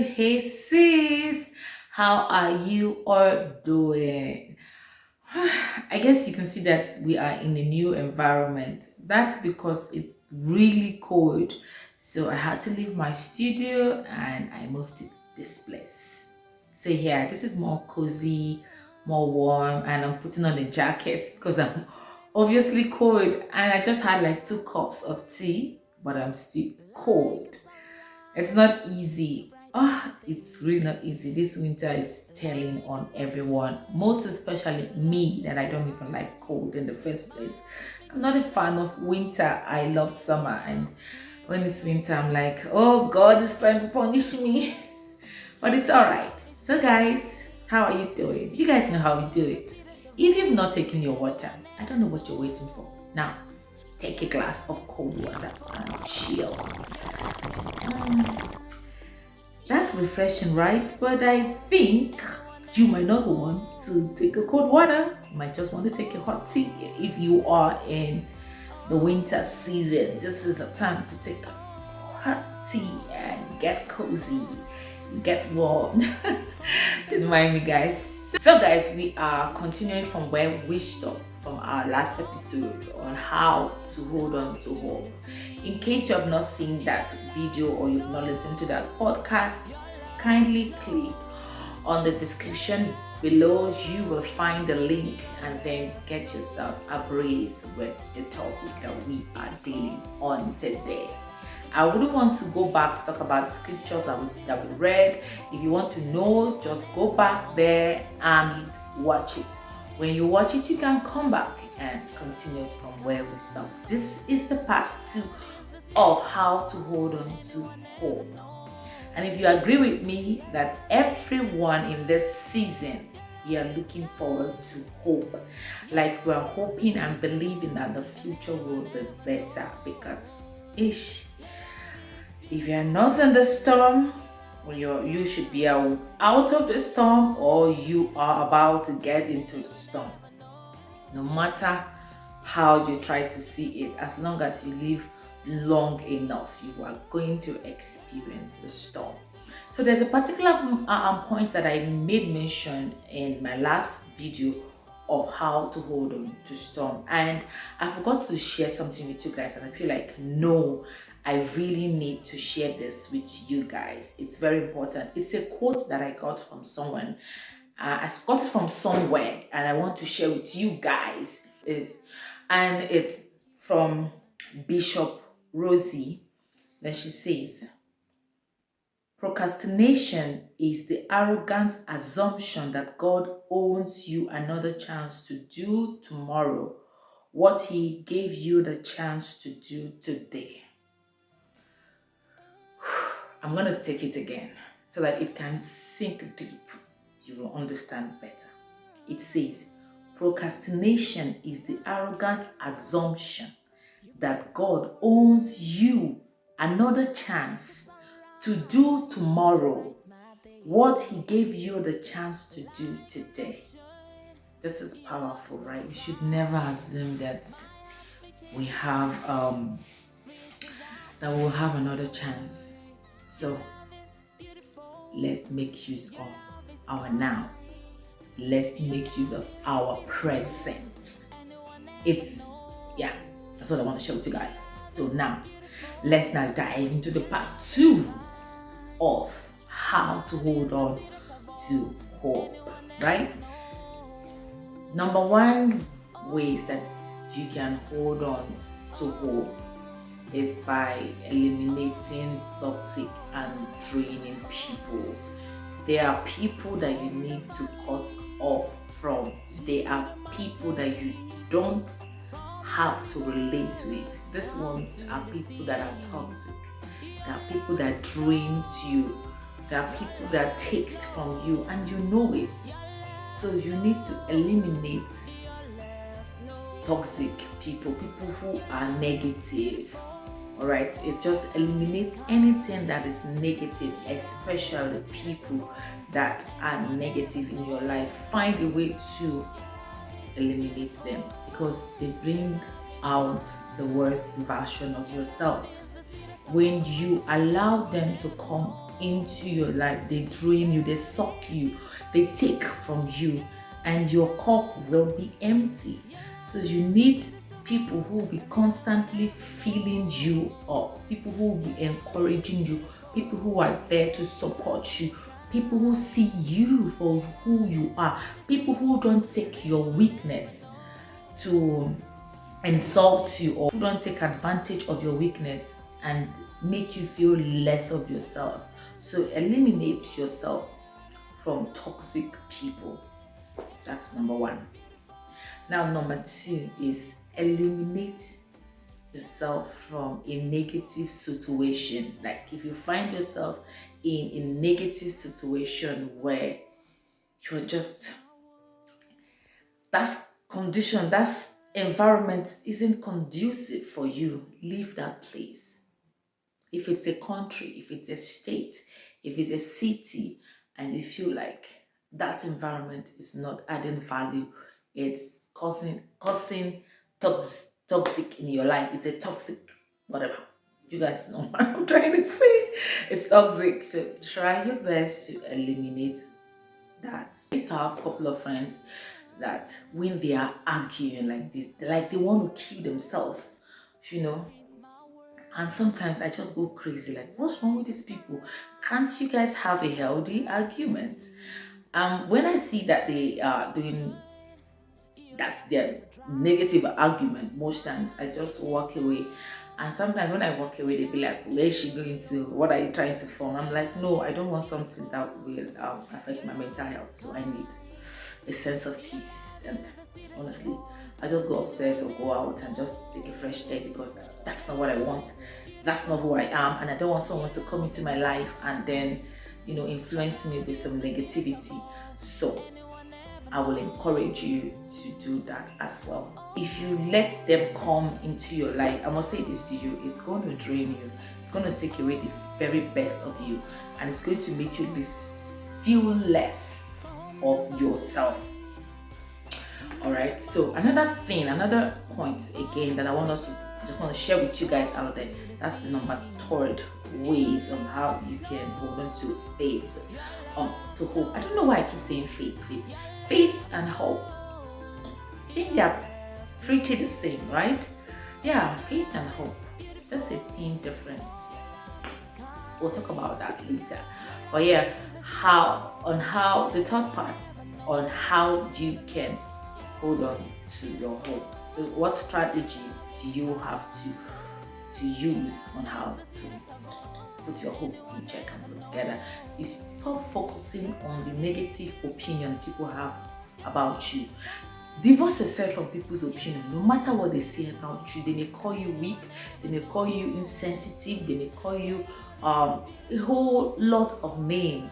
Hey sis, how are you all doing? I guess you can see that we are in a new environment. That's because it's really cold. So I had to leave my studio and I moved to this place. So yeah, this is more cozy, more warm, and I'm putting on a jacket because I'm obviously cold. And I just had like 2 cups of tea, but I'm still cold. It's not easy. It's really not easy. This winter is telling on everyone, most especially me, that I don't even like cold in the first place. I'm not a fan of winter. I love summer, and when it's winter, I'm like, oh God is trying to punish me. But it's all right. So, guys, how are you doing? You guys know how we do it. If you've not taken your water, I don't know what you're waiting for. Now, take a glass of cold water and chill. That's refreshing, right? But I think you might not want to take a cold water. You might just want to take a hot tea. If you are in the winter season, this is a time to take a hot tea and get cozy, get warm. Don't mind me, guys. So, guys, we are continuing from where we stopped from our last episode on how to hold on to hope. In case you have not seen that video or you've not listened to that podcast, kindly click on the description below. You will find the link and then get yourself abreast with the topic that we are dealing on today. I wouldn't want to go back to talk about the scriptures that we read. If you want to know, just go back there and watch it. When you watch it, you can come back and continue from where we stopped. This is the part 2 of how to hold on to hope. And if you agree with me that everyone in this season, we are looking forward to hope. Like we're hoping and believing that the future will be better because if you're not in the storm, well, you should be out of the storm or you are about to get into the storm. No matter how you try to see it, as long as you live long enough, you are going to experience the storm. So there's a particular point that I made mention in my last video of how to hold on to storm, and I forgot to share something with you guys, and I feel like no, I really need to share this with you guys. It's very important. It's a quote that I got from someone. I got it from somewhere, and I want to share with you guys. And it's from Bishop Rosie. Then she says, procrastination is the arrogant assumption that God owes you another chance to do tomorrow what He gave you the chance to do today. I'm going to take it again so that it can sink deep. You will understand better. It says, procrastination is the arrogant assumption that God owes you another chance to do tomorrow what He gave you the chance to do today. This is powerful, right? We should never assume that we have that we'll have another chance. So let's make use of our now. Let's make use of our present. That's what I want to share with you guys. So now, let's now dive into the part 2 of how to hold on to hope, right? Number 1 ways that you can hold on to hope is by eliminating toxic and draining people. There are people that you need to cut off from. There are people that you don't have to relate with. These ones are people that are toxic. There are people that drains you. There are people that takes from you and you know it. So you need to eliminate toxic people who are negative. Alright, it just eliminates anything that is negative, especially people that are negative in your life. Find a way to eliminate them because they bring out the worst version of yourself. When you allow them to come into your life, they drain you, they suck you, they take from you, and your cup will be empty. So you need people who will be constantly filling you up, people who will be encouraging you, people who are there to support you, people who see you for who you are, people who don't take your weakness to insult you, or who don't take advantage of your weakness and make you feel less of yourself. So eliminate yourself from toxic people. That's number one. Now, number two is eliminate yourself from a negative situation. Like if you find yourself in a negative situation where you're just, that condition, that environment isn't conducive for you, leave that place. If it's a country, if it's a state, if it's a city, and you feel like that environment is not adding value, it's causing toxic in your life, it's a toxic whatever. You guys know what I'm trying to say. It's toxic. So try your best to eliminate that. I used to have a couple of friends that when they are arguing like this, they want to kill themselves, you know. And sometimes I just go crazy, like, what's wrong with these people? Can't you guys have a healthy argument? When I see that they are doing that's their negative argument, most times I just walk away. And sometimes when I walk away, they be like, where is she going to? What are you trying to form? I'm like, no, I don't want something that will affect my mental health. So I need a sense of peace. And honestly, I just go upstairs or go out and just take a fresh air, because that's not what I want. That's not who I am, and I don't want someone to come into my life and then, influence me with some negativity. So I will encourage you to do that as well. If you let them come into your life, I must say this to you, it's going to drain you. It's going to take away the very best of you, and it's going to make you feel less of yourself. All right. So another point again that I just want to share with you guys out there. That's the number third ways on how you can hold on to faith, to hope. I don't know why I keep saying faith and hope. I think they are pretty the same, right? Yeah, faith and hope. That's a thing different. We'll talk about that later. But yeah, the third part on how you can hold on to your hope. What strategies do you have to use on how to put your hope in check and put together? Is stop focusing on the negative opinion people have about you. Divorce yourself from people's opinion. No matter what they say about you, they may call you weak, they may call you insensitive, they may call you a whole lot of names.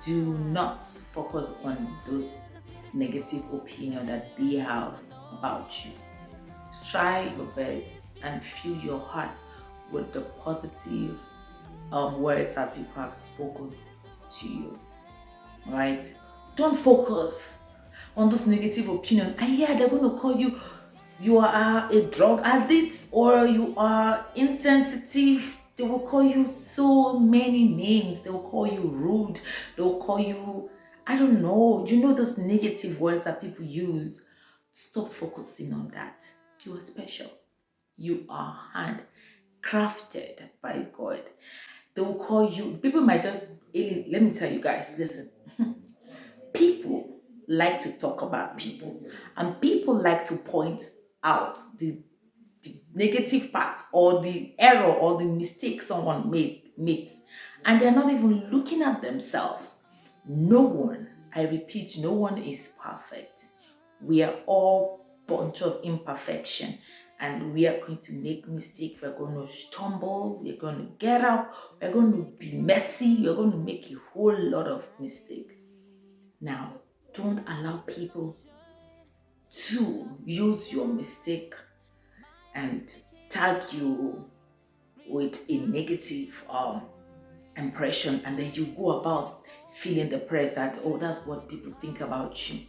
Do not focus on those negative opinion that they have about you. Try your best and fill your heart with the positive words that people have spoken to you. Right? Don't focus on those negative opinions. And yeah, they're going to call you are a drug addict, or you are insensitive. They will call you so many names. They will call you rude. They will call you, I don't know. You know those negative words that people use. Stop focusing on that. You are special. You are handcrafted by God. They will call you, people might just, let me tell you guys, listen. People like to talk about people, and people like to point out the negative part or the error or the mistake someone makes, and they're not even looking at themselves. No one, I repeat, no one is perfect. We are all bunch of imperfection, and we are going to make mistakes. We're going to stumble, we're going to get up, we're going to be messy, we're going to make a whole lot of mistakes. Now, don't allow people to use your mistake and tag you with a negative impression, and then you go about feeling depressed that, oh, that's what people think about you.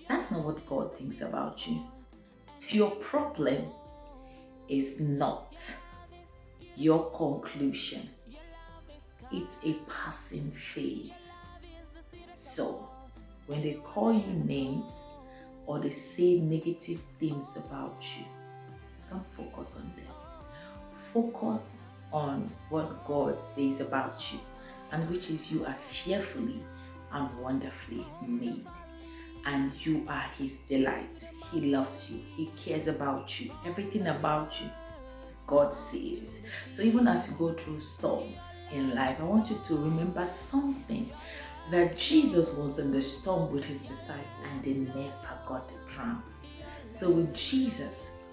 That's not what God thinks about you. Your problem is not your conclusion. it's a passing phase. So when they call you names or they say negative things about you, don't focus on them. Focus on what God says about you, and which is you are fearfully and wonderfully made, and you are His delight. He loves you. He cares about you. Everything about you, God says. So even as you go through storms in life, I want you to remember something, that Jesus was in the storm with His disciples and they never got drowned. So with Jesus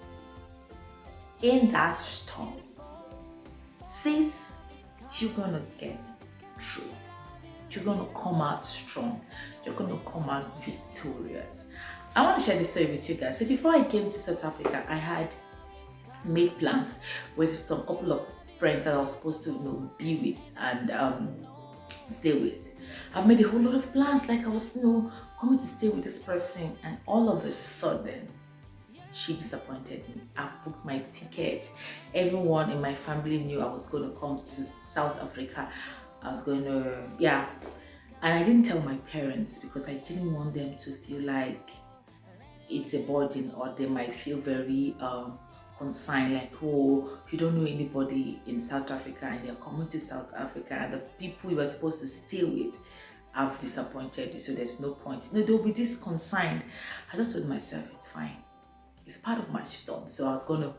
in that storm, sis, you're gonna get through. You're gonna come out strong. You're gonna come out victorious. I want to share this story with you guys. So before I came to South Africa, I had made plans with some couple of friends that I was supposed to be with and stay with. I made a whole lot of plans, like I was coming to stay with this person, and all of a sudden she disappointed me. I booked my ticket. Everyone in my family knew I was going to come to South Africa. I was going to, yeah. And I didn't tell my parents because I didn't want them to feel like it's a burden, or they might feel very concerned, like, oh, you don't know anybody in South Africa and you're coming to South Africa and the people you were supposed to stay with have disappointed you, so there's no point. No, they'll be this concerned. I just told myself, it's fine. It's part of my storm. So I was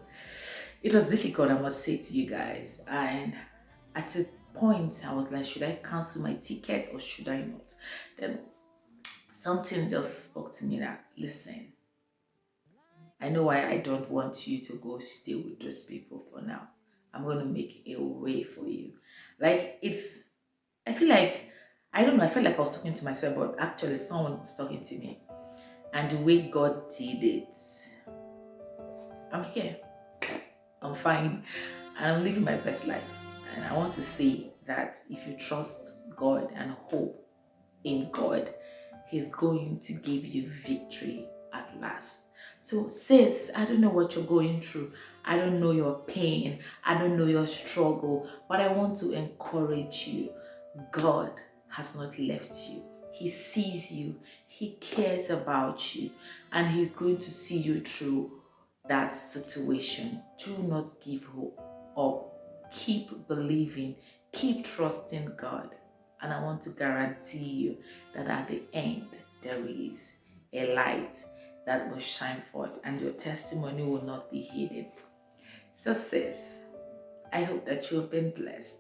it was difficult, I must say to you guys. And at a point, I was like, should I cancel my ticket or should I not? Then something just spoke to me that, listen, I know why I don't want you to go stay with those people for now. I'm going to make a way for you. Like, I feel like, I don't know, I felt like I was talking to myself, but actually someone was talking to me. And the way God did it, I'm here, I'm fine, and I'm living my best life. And I want to say that if you trust God and hope in God, He's going to give you victory at last. So sis, I don't know what you're going through. I don't know your pain. I don't know your struggle, but I want to encourage you. God has not left you. He sees you. He cares about you, and He's going to see you through that situation. Do not give hope up. Keep believing. Keep trusting God. And I want to guarantee you that at the end, there is a light that will shine forth and your testimony will not be hidden. So sis, I hope that you have been blessed.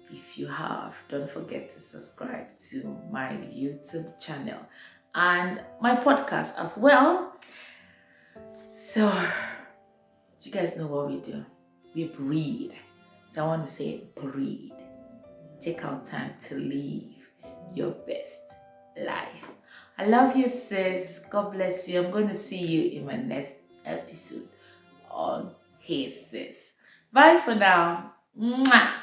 If you have, don't forget to subscribe to my YouTube channel and my podcast as well. So, you guys know what we do. We breathe. So I want to say breathe. Take out time to live your best life. I love you, sis. God bless you. I'm going to see you in my next episode on Hey Sis. Bye for now. Mwah.